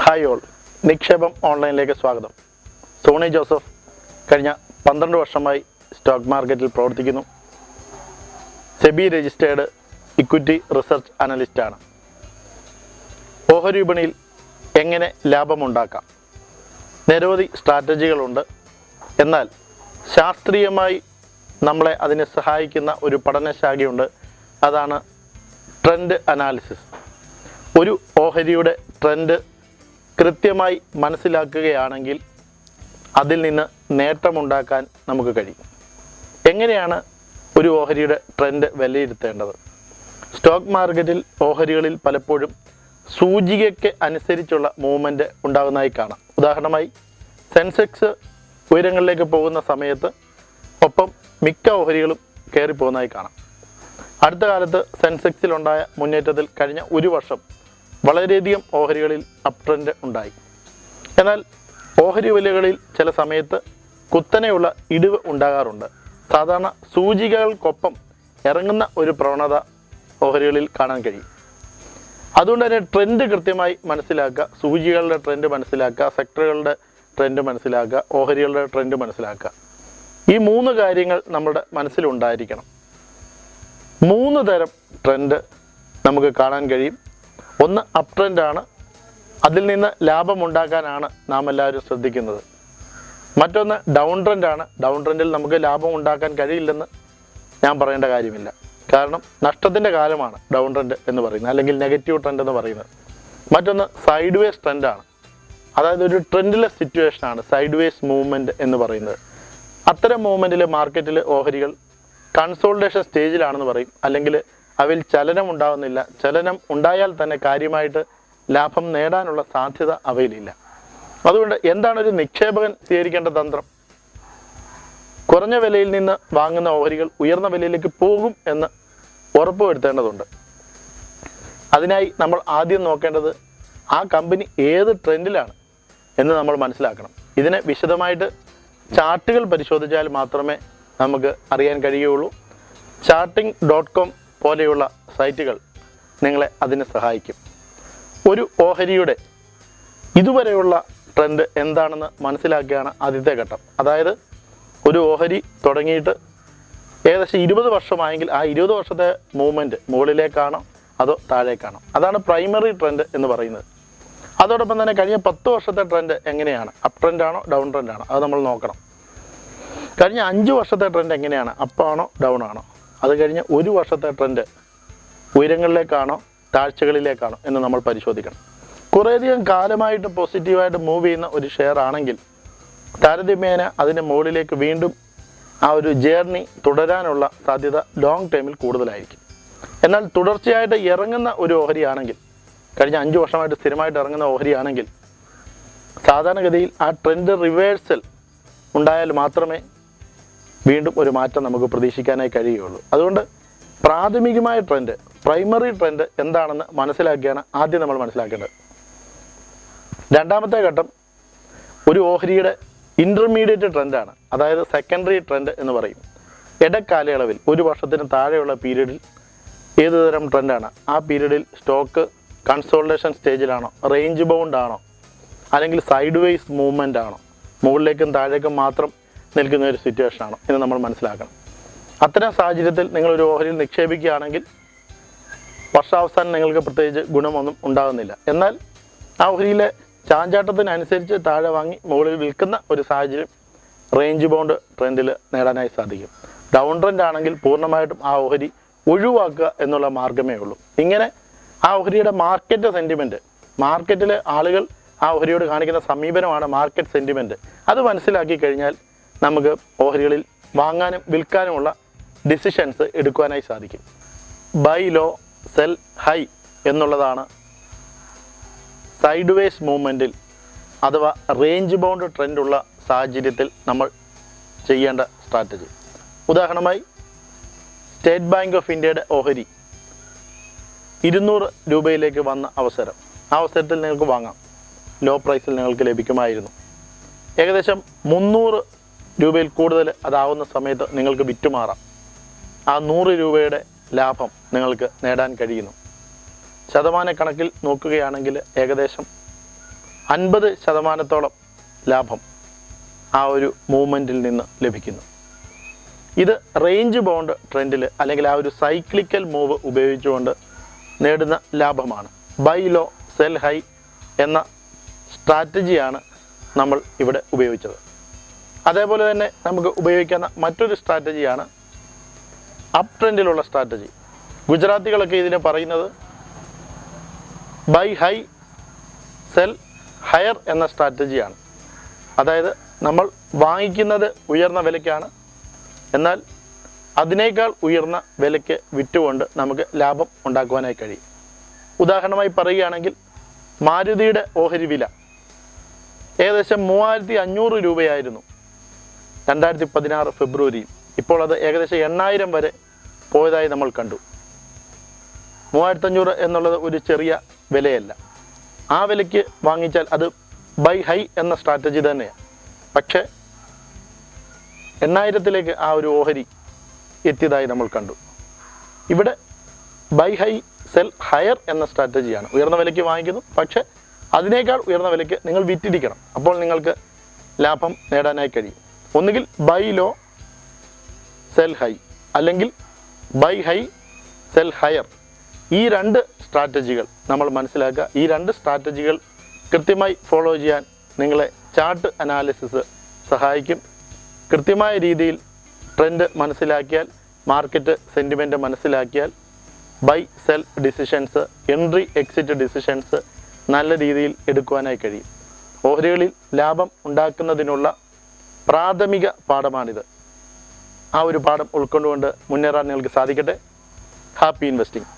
Hi all, നിക്ഷേപം ഓൺലൈനിലേക്ക് സ്വാഗതം. Sony Joseph കഴിഞ്ഞ 12 വർഷമായി സ്റ്റോക്ക് മാർക്കറ്റിൽ പ്രവർത്തിക്കുന്നു. സെബി രജിസ്റ്റേർഡ് ഇക്വിറ്റി റിസർച്ച് അനലിസ്റ്റാണ്. ഓഹരി വിപണിയിൽ എങ്ങനെ ലാഭമുണ്ടാക്കാം? നിരവധി സ്ട്രാറ്റജികളുണ്ട്. എന്നാൽ ശാസ്ത്രീയമായി നമ്മളെ അതിനെ സഹായിക്കുന്ന ഒരു പഠനശാഖയുണ്ട്. അതാണ് ട്രെൻഡ് അനാലിസിസ്. ഒരു ഓഹരിയുടെ ട്രെൻഡ് കൃത്യമായി മനസ്സിലാക്കുകയാണെങ്കിൽ അതിൽ നിന്ന് നേട്ടമുണ്ടാക്കാൻ നമുക്ക് കഴിയും. എങ്ങനെയാണ് ഒരു ഓഹരിയുടെ ട്രെൻഡ് വിലയിരുത്തേണ്ടത്? സ്റ്റോക്ക് മാർക്കറ്റിൽ ഓഹരികളിൽ പലപ്പോഴും സൂചികയ്ക്ക് അനുസരിച്ചുള്ള മൂവ്മെൻറ്റ് ഉണ്ടാകുന്നതായി കാണാം. ഉദാഹരണമായി സെൻസെക്സ് ഉയരങ്ങളിലേക്ക് പോകുന്ന സമയത്ത് ഒപ്പം മിക്ക ഓഹരികളും കയറിപ്പോകുന്നതായി കാണാം. അടുത്ത കാലത്ത് സെൻസെക്സിലുണ്ടായ മുന്നേറ്റത്തിൽ കഴിഞ്ഞ ഒരു വർഷം വളരെയധികം ഓഹരികളിൽ അപ് ട്രെൻഡ് ഉണ്ടായി. എന്നാൽ ഓഹരി വിലകളിൽ ചില സമയത്ത് കുത്തനെയുള്ള ഇടിവ് ഉണ്ടാകാറുണ്ട്. സാധാരണ സൂചികകൾക്കൊപ്പം ഇറങ്ങുന്ന ഒരു പ്രവണത ഓഹരികളിൽ കാണാൻ കഴിയും. അതുകൊണ്ട് തന്നെ ട്രെൻഡ് കൃത്യമായി മനസ്സിലാക്കുക, സൂചികളുടെ ട്രെൻഡ് മനസ്സിലാക്കുക, സെക്ടറുകളുടെ ട്രെൻഡ് മനസ്സിലാക്കുക, ഓഹരികളുടെ ട്രെൻഡ് മനസ്സിലാക്കുക. ഈ 3 കാര്യങ്ങൾ നമ്മുടെ മനസ്സിലുണ്ടായിരിക്കണം. 3 തരം ട്രെൻഡ് നമുക്ക് കാണാൻ കഴിയും. ഒന്ന് അപ് ട്രെൻഡാണ്. അതിൽ നിന്ന് ലാഭമുണ്ടാക്കാനാണ് നാം എല്ലാവരും ശ്രദ്ധിക്കുന്നത്. മറ്റൊന്ന് ഡൗൺ ട്രെൻഡാണ്. ഡൗൺ ട്രെൻഡിൽ നമുക്ക് ലാഭം ഉണ്ടാക്കാൻ കഴിയില്ലെന്ന് ഞാൻ പറയേണ്ട കാര്യമില്ല. കാരണം നഷ്ടത്തിൻ്റെ കാലമാണ് ഡൗൺ ട്രെൻഡ് എന്ന് പറയുന്നത്, അല്ലെങ്കിൽ നെഗറ്റീവ് ട്രെൻഡ് എന്ന് പറയുന്നത്. മറ്റൊന്ന് സൈഡ് വേസ് ട്രെൻഡാണ്. അതായത് ഒരു ട്രെൻഡിലെസ് സിറ്റുവേഷനാണ് സൈഡ് വേസ് മൂവ്മെൻറ്റ് എന്ന് പറയുന്നത്. അത്തരം മൂവ്മെൻറ്റിൽ മാർക്കറ്റിൽ ഓഹരികൾ കൺസോൾട്ടേഷൻ സ്റ്റേജിലാണെന്ന് പറയും, അല്ലെങ്കിൽ അവയിൽ ചലനം ഉണ്ടാകുന്നില്ല. ചലനം ഉണ്ടായാൽ തന്നെ കാര്യമായിട്ട് ലാഭം നേടാനുള്ള സാധ്യത അവയിലില്ല. അതുകൊണ്ട് എന്താണ് ഒരു നിക്ഷേപകൻ സ്വീകരിക്കേണ്ട തന്ത്രം? കുറഞ്ഞ വിലയിൽ നിന്ന് വാങ്ങുന്ന ഓഹരികൾ ഉയർന്ന വിലയിലേക്ക് പോകും എന്ന് ഉറപ്പുവരുത്തേണ്ടതുണ്ട്. അതിനായി നമ്മൾ ആദ്യം നോക്കേണ്ടത് ആ കമ്പനി ഏത് ട്രെൻഡിലാണ് എന്ന് നമ്മൾ മനസ്സിലാക്കണം. ഇതിനെ വിശദമായിട്ട് ചാർട്ടുകൾ പരിശോധിച്ചാൽ മാത്രമേ നമുക്ക് അറിയാൻ കഴിയുകയുള്ളൂ. charting.com പോലെയുള്ള സൈറ്റുകൾ നിങ്ങളെ അതിന് സഹായിക്കും. ഒരു ഓഹരിയുടെ ഇതുവരെയുള്ള ട്രെൻഡ് എന്താണെന്ന് മനസ്സിലാക്കുകയാണ് ആദ്യത്തെ ഘട്ടം. അതായത് ഒരു ഓഹരി തുടങ്ങിയിട്ട് ഏകദേശം 20 വർഷമായെങ്കിൽ ആ 20 വർഷത്തെ മൂവ്മെൻറ്റ് മുകളിലേക്കാണോ അതോ താഴേക്കാണോ? അതാണ് പ്രൈമറി ട്രെൻഡ് എന്ന് പറയുന്നത്. അതോടൊപ്പം തന്നെ കഴിഞ്ഞ 10 വർഷത്തെ ട്രെൻഡ് എങ്ങനെയാണ്? അപ് ട്രെൻഡാണോ ഡൗൺ ട്രെൻഡാണോ? അത് നമ്മൾ നോക്കണം. കഴിഞ്ഞ 5 വർഷത്തെ ട്രെൻഡ് എങ്ങനെയാണ്? അപ്പാണോ ഡൗൺ ആണോ? അത് കഴിഞ്ഞ് 1 വർഷത്തെ ട്രെൻഡ് ഉയരങ്ങളിലേക്കാണോ താഴ്ചകളിലേക്കാണോ എന്ന് നമ്മൾ പരിശോധിക്കണം. കുറേയധികം കാലമായിട്ട് പോസിറ്റീവായിട്ട് മൂവ് ചെയ്യുന്ന ഒരു ഷെയർ ആണെങ്കിൽ താരതമ്യേന അതിൻ്റെ മുകളിലേക്ക് വീണ്ടും ആ ഒരു ജേർണി തുടരാനുള്ള സാധ്യത ലോങ് ടൈമിൽ കൂടുതലായിരിക്കും. എന്നാൽ തുടർച്ചയായിട്ട് ഇറങ്ങുന്ന ഒരു ഓഹരിയാണെങ്കിൽ, കഴിഞ്ഞ 5 വർഷമായിട്ട് സ്ഥിരമായിട്ട് ഇറങ്ങുന്ന ഓഹരിയാണെങ്കിൽ സാധാരണഗതിയിൽ ആ ട്രെൻഡ് റിവേഴ്സൽ ഉണ്ടായാൽ മാത്രമേ വീണ്ടും ഒരു മാറ്റം നമുക്ക് പ്രതീക്ഷിക്കാനായി കഴിയുകയുള്ളൂ. അതുകൊണ്ട് പ്രാഥമികമായ ട്രെൻഡ്, പ്രൈമറി ട്രെൻഡ് എന്താണെന്ന് മനസ്സിലാക്കിയാണ് ആദ്യം നമ്മൾ മനസ്സിലാക്കേണ്ടത്. രണ്ടാമത്തെ ഘട്ടം ഒരു ഓഹരിയുടെ ഇൻ്റർമീഡിയറ്റ് ട്രെൻഡാണ്. അതായത് സെക്കൻഡറി ട്രെൻഡ് എന്ന് പറയും. ഇടക്കാലയളവിൽ 1 വർഷത്തിന് താഴെയുള്ള പീരീഡിൽ ഏതുതരം ട്രെൻഡാണ്? ആ പീരീഡിൽ സ്റ്റോക്ക് കൺസോൾട്ടേഷൻ സ്റ്റേജിലാണോ, റേഞ്ച് ബൗണ്ട് ആണോ, അല്ലെങ്കിൽ സൈഡ് വേസ് മൂവ്മെൻ്റ് ആണോ, മുകളിലേക്കും താഴേക്കും മാത്രം നിൽക്കുന്ന ഒരു സിറ്റുവേഷൻ ആണോ എന്ന് നമ്മൾ മനസ്സിലാക്കണം. അത്തരം സാഹചര്യത്തിൽ നിങ്ങളൊരു ഓഹരിയിൽ നിക്ഷേപിക്കുകയാണെങ്കിൽ വർഷാവസാനം നിങ്ങൾക്ക് പ്രത്യേകിച്ച് ഗുണമൊന്നും ഉണ്ടാകുന്നില്ല. എന്നാൽ ആ ഓഹരിയിലെ ചാഞ്ചാട്ടത്തിനനുസരിച്ച് താഴെ വാങ്ങി മുകളിൽ വിൽക്കുന്ന ഒരു സാഹചര്യം റേഞ്ച് ബൗണ്ട് ട്രെൻഡിൽ നേടാനായി സാധിക്കും. ഡൗൺ ട്രെൻഡ് ആണെങ്കിൽ പൂർണ്ണമായിട്ടും ആ ഓഹരി ഒഴിവാക്കുക എന്നുള്ള മാർഗ്ഗമേ ഉള്ളൂ. ഇങ്ങനെ ആ ഓഹരിയുടെ മാർക്കറ്റ് സെൻറ്റിമെൻറ്റ്, മാർക്കറ്റിലെ ആളുകൾ ആ ഓഹരിയോട് കാണിക്കുന്ന സമീപനമാണ് മാർക്കറ്റ് സെൻറ്റിമെൻറ്റ്. അത് മനസ്സിലാക്കി കഴിഞ്ഞാൽ നമുക്ക് ഓഹരികളിൽ വാങ്ങാനും വിൽക്കാനുമുള്ള ഡിസിഷൻസ് എടുക്കുവാനായി സാധിക്കും. ബൈ ലോ സെൽ ഹൈ എന്നുള്ളതാണ് സൈഡ് വേസ് മൂവ്മെൻറ്റിൽ അഥവാ റേഞ്ച് ബൗണ്ട് ട്രെൻഡുള്ള സാഹചര്യത്തിൽ നമ്മൾ ചെയ്യേണ്ട സ്ട്രാറ്റജി. ഉദാഹരണമായി സ്റ്റേറ്റ് ബാങ്ക് ഓഫ് ഇന്ത്യയുടെ ഓഹരി 200 രൂപയിലേക്ക് വന്ന അവസരം, ആ അവസരത്തിൽ നിങ്ങൾക്ക് വാങ്ങാം. ലോ പ്രൈസിൽ നിങ്ങൾക്ക് ലഭിക്കുമായിരുന്നു. ഏകദേശം 300 രൂപയിൽ കൂടുതൽ അതാവുന്ന സമയത്ത് നിങ്ങൾക്ക് വിറ്റുമാറാം. ആ 100 രൂപയുടെ ലാഭം നിങ്ങൾക്ക് നേടാൻ കഴിയുന്നു. ശതമാനക്കണക്കിൽ നോക്കുകയാണെങ്കിൽ ഏകദേശം 50% ലാഭം ആ ഒരു മൂവ്മെൻറ്റിൽ നിന്ന് ലഭിക്കുന്നു. ഇത് റേഞ്ച് ബൗണ്ട് ട്രെൻഡിൽ അല്ലെങ്കിൽ ആ ഒരു സൈക്ലിക്കൽ മൂവ് ഉപയോഗിച്ചുകൊണ്ട് നേടുന്ന ലാഭമാണ്. ബൈ ലോ സെൽ ഹൈ എന്ന സ്ട്രാറ്റജിയാണ് നമ്മൾ ഇവിടെ ഉപയോഗിച്ചത്. അതേപോലെ തന്നെ നമുക്ക് ഉപയോഗിക്കുന്ന മറ്റൊരു സ്ട്രാറ്റജിയാണ് അപ് ട്രെൻഡിലുള്ള സ്ട്രാറ്റജി. ഗുജറാത്തികളൊക്കെ ഇതിനെ പറയുന്നത് ബൈ ഹൈ സെൽ ഹയർ എന്ന സ്ട്രാറ്റജിയാണ്. അതായത് നമ്മൾ വാങ്ങിക്കുന്നത് ഉയർന്ന വിലയ്ക്കാണ്, എന്നാൽ അതിനേക്കാൾ ഉയർന്ന വിലയ്ക്ക് വിറ്റുകൊണ്ട് നമുക്ക് ലാഭം ഉണ്ടാക്കുവാനായി കഴിയും. ഉദാഹരണമായി പറയുകയാണെങ്കിൽ മാരുതിയുടെ ഓഹരി വില ഏകദേശം 3500 രൂപയായിരുന്നു 2016 ഫെബ്രുവരിയിൽ. ഇപ്പോൾ അത് ഏകദേശം 8000 വരെ പോയതായി നമ്മൾ കണ്ടു. 3500 എന്നുള്ളത് ഒരു ചെറിയ വിലയല്ല. ആ വിലയ്ക്ക് വാങ്ങിച്ചാൽ അത് ബൈ ഹൈ എന്ന സ്ട്രാറ്റജി തന്നെയാണ്. പക്ഷേ 8000-ലേക്ക് ആ ഒരു ഓഹരി എത്തിയതായി നമ്മൾ കണ്ടു. ഇവിടെ ബൈ ഹൈ സെൽ ഹയർ എന്ന സ്ട്രാറ്റജിയാണ്. ഉയർന്ന വിലയ്ക്ക് വാങ്ങിക്കുന്നു, പക്ഷേ അതിനേക്കാൾ ഉയർന്ന വിലയ്ക്ക് നിങ്ങൾ വിറ്റിരിക്കണം. അപ്പോൾ നിങ്ങൾക്ക് ലാഭം നേടാനായി കഴിയും. ഒന്നുകിൽ ബൈ ലോ സെൽ ഹൈ അല്ലെങ്കിൽ ബൈ ഹൈ സെൽ ഹയർ. ഈ 2 സ്ട്രാറ്റജികൾ നമ്മൾ മനസ്സിലാക്കുക. ഈ 2 സ്ട്രാറ്റജികൾ കൃത്യമായി ഫോളോ ചെയ്യാൻ നിങ്ങളെ ചാർട്ട് അനാലിസിസ് സഹായിക്കും. കൃത്യമായ രീതിയിൽ ട്രെൻഡ് മനസ്സിലാക്കിയാൽ, മാർക്കറ്റ് സെൻറ്റിമെൻറ്റ് മനസ്സിലാക്കിയാൽ buy sell decisions, entry exit decisions നല്ല രീതിയിൽ എടുക്കുവാനായി കഴിയും. ഓഹരികളിൽ ലാഭം ഉണ്ടാക്കുന്നതിനുള്ള പ്രാഥമിക പാഠമാണിത്. ആ ഒരു പാഠം ഉൾക്കൊണ്ടുകൊണ്ട് മുന്നേറാൻ നിങ്ങൾക്ക് സാധിക്കട്ടെ. Happy investing.